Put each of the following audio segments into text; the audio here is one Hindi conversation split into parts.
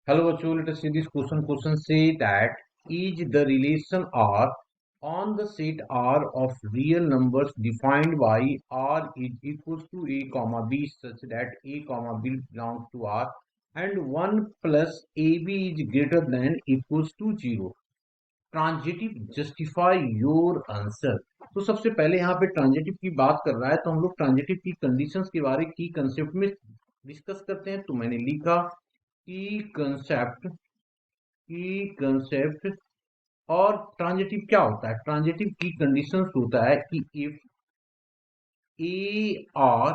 Hello, virtual. Let us see this question. Question say that is the relation R on the set R of real numbers defined by R is equals to A comma B such that A comma B belongs to R and 1 plus AB is greater than equals to 0. Transitive justify your answer. तो सबसे पहले यहाँ पे ट्रांजिटिव की बात कर रहा है तो हम लोग ट्रांजिटिव की कंडीशंस के बारे की कंसेप्ट में डिस्कस करते हैं। तो मैंने लिखा की कंसेप्ट और ट्रांजिटिव क्या होता है। ट्रांजिटिव की कंडीशंस होता है कि if A R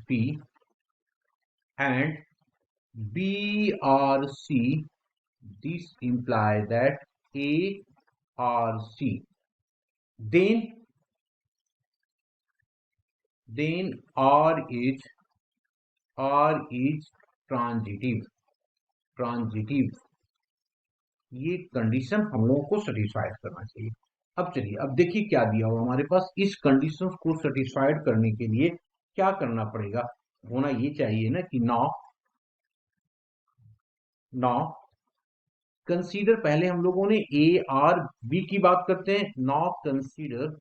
B and B R C this imply that A R C then R is transitive. ये कंडीशन हम लोगों को सेटिस्फाइड करना चाहिए। अब चलिए, अब देखिए क्या दिया हुआ हमारे पास। इस कंडीशन को सेटिस्फाइड करने के लिए क्या करना पड़ेगा। होना ये चाहिए ना कि नौ कंसीडर, पहले हम लोगों ने ए आर बी की बात करते हैं। Now consider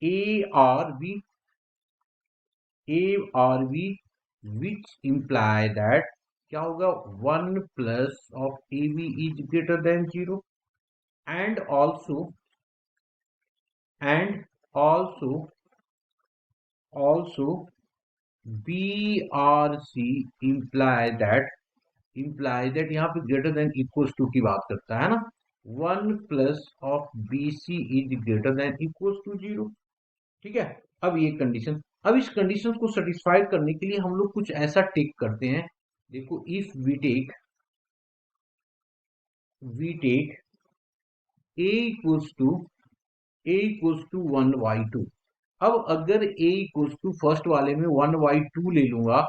A R B which imply that क्या होगा 1 plus of AB is greater than 0 and also BRC imply that यहाँ पे greater than equals to की बात करता है ना। 1 plus of BC is greater than equals to 0। ठीक है। अब ये कंडीशन, अब इस कंडीशन को सेटिस्फाई करने के लिए हम लोग कुछ ऐसा टेक करते हैं। देखो, if we take a equals to 1/2। अब अगर a इक्वल्स टू फर्स्ट वाले में 1/2 ले लूंगा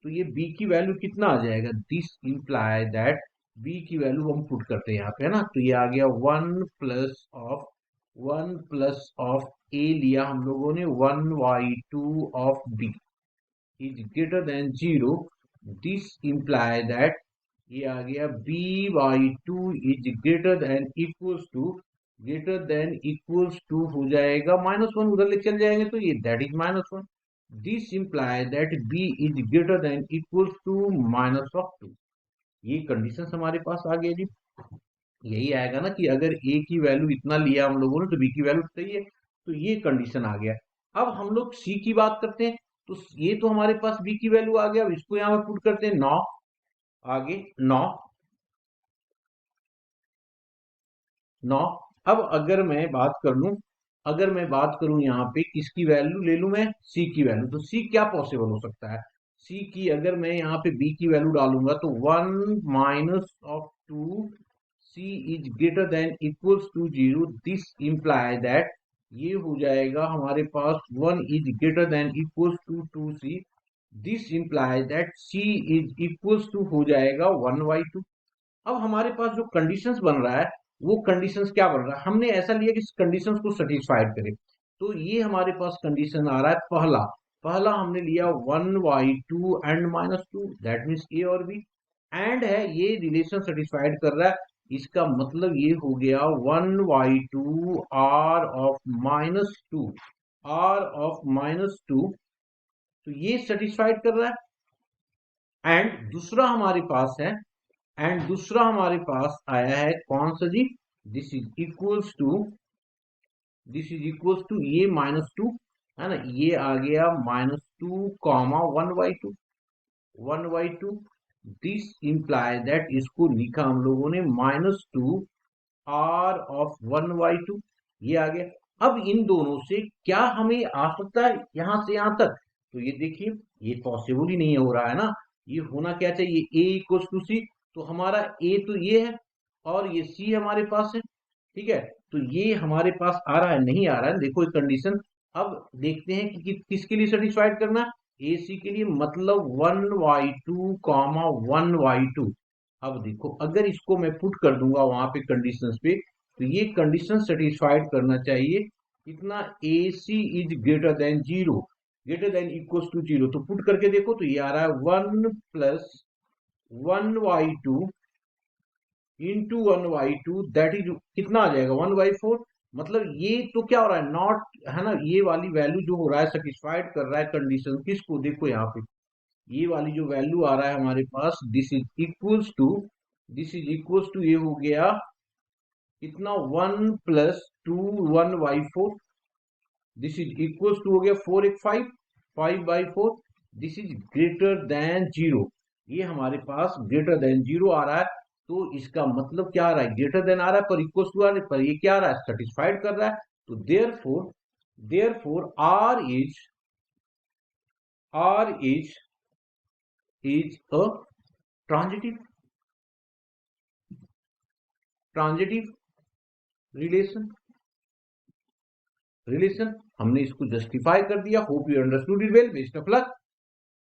तो ये b की वैल्यू कितना आ जाएगा। दिस इंप्लाई दैट b की वैल्यू हम पुट करते हैं यहाँ पे, है ना। तो ये आ गया 1 प्लस ऑफ a लिया हम लोगों ने 1/2 of b is greater than 0। This imply that ये आ गया b/2 is greater than equals to हो जाएगा -1, उधर ले चल जाएंगे तो ये that is -1। This imply that b is greater than equals to -2। ये कंडीशन हमारे पास आ गया जी। यही आएगा ना कि अगर a की वैल्यू इतना लिया हम लोगों ने तो b की वैल्यू सही है। तो ये कंडीशन आ गया। अब हम लोग c की बात करते हैं। तो ये तो हमारे पास b की वैल्यू आ गया। अब इसको यहाँ पे पुट करते हैं 9। आगे 9 9। अब अगर मैं बात करूं यहाँ पे किसकी वैल्यू ले लूं, मैं c की वैल्यू। तो c क्या पॉसिबल हो सकता है। c की अगर मैं यहाँ पे b की वैल्यू डालूंगा तो 1-2 c is greater than equals to 0। This imply that ये हो जाएगा हमारे पास 1 is greater than equals to 2c। This imply that c is equals to हो जाएगा 1/2। अब हमारे पास जो कंडीशंस बन रहा है वो कंडीशंस क्या बन रहा है। हमने ऐसा लिया कि कंडीशंस को सेटिस्फाइड करे। तो ये हमारे पास कंडीशन आ रहा है पहला पहला हमने लिया 1/2 एंड -2 दैट मीन्स ए और बी एंड है ये रिलेशन सेटिस्फाइड कर रहा है। इसका मतलब ये हो गया 1/2 r ऑफ -2 तो ये सेटिस्फाइड कर रहा है। एंड दूसरा हमारे पास आया है कौन सा जी। दिस इज इक्वल्स टू ये -2 है ना। ये आ गया -2 1/2। दिस इंप्लाई दैट इसको लिखा हम लोगों ने -2 r/1/2। ये आ गया। अब इन दोनों से क्या हमें आ सकता है यहां से यहां तक। तो ये देखिए, ये पॉसिबल ही नहीं हो रहा है ना। ये होना क्या चाहिए a इक्वल्स टू सी। तो हमारा a तो ये है और ये c हमारे पास है। ठीक है। तो ये हमारे पास आ रहा है नहीं आ रहा है, देखो कंडीशन। अब देखते हैं कि किसके लिए सेटिस्फाइड करना है। AC के लिए, मतलब 1/2 1/2। अब देखो, अगर इसको मैं पुट कर दूंगा वहां पे कंडीशंस पे तो ये कंडीशन सेटिस्फाइड करना चाहिए कितना। AC is greater than 0। Greater than equals to 0, तो पुट करके देखो तो ये आ रहा है 1 plus 1y2 into 1y2, that is कितना आ जाएगा 1/4। मतलब ये तो क्या हो रहा है, नॉट है ना, ये वाली वैल्यू जो हो रहा है सेटिस्फाइड कर रहा है कंडीशन किसको, देखो यहाँ पे ये वाली जो वैल्यू आ रहा है हमारे पास, दिस इज इक्वल्स टू ये हो गया इतना 1 plus 2 1/4, this is equals to हो गया 4 1 5 5/4, दिस इज ग्रेटर देन 0। ये हमारे पास ग्रेटर देन 0 आ रहा है, तो इसका मतलब क्या आ रहा है, ग्रेटर देन आ रहा है पर इक्वल्स टू आ रहा है, पर ये क्या आ रहा है, सेटिस्फाइड कर रहा है। तो therefore R is a transitive relation. हमने इसको जस्टिफाई कर दिया। Hope you understood it well. Best of luck.